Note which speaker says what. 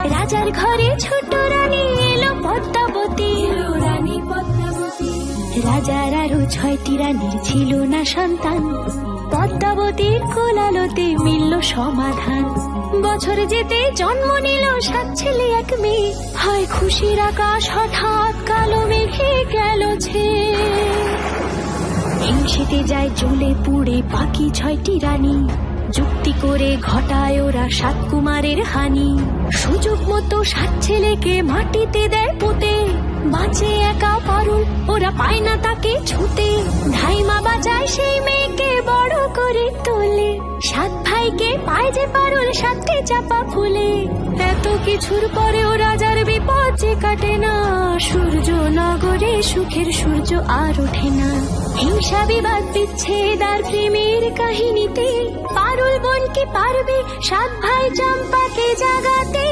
Speaker 1: রাজার ঘরে ছোট রানী এলো পদ্মাবতী, রানী পদ্মাবতী। রাজার আরো 6টি রানীর ছিল না সন্তান, পদ্মাবতীর কোলালোতে মিলল সমাধান। বছর যেতে জন্ম নিল 7 ছেলে 1 মেয়ে, হয় খুশির আকাশ হঠাৎ কালো মেঘে গেল ছেয়ে। হিংসেতে যায় জ্বলে পুড়ে বাকি 6টি রানী, যুক্তি করে ঘটায় ওরা 7 কুমারের হানি। সুযোগ মতো 7 ছেলেকে মাটিতে দেয় পুঁতে, বাঁচে একা পারুল, ওরা পায় না তাকে ছুতে। ধাইমা বাজায় সেই মেয়েকে বড় করে তোলে, 7 ভাইকে পায় যে পারুল 7টি চাপা ফুলে। এত কিছুর পরেও রাজার বিপদ যে কাটে না, সূর্য নগরে সুখের সূর্য আর ওঠে না। হিংসা বিবাদ বিচ্ছেদ আর প্রেমের কাহিনীতে পারুল বোন কি পারবে 7 ভাই চম্পাকে জাগাতে।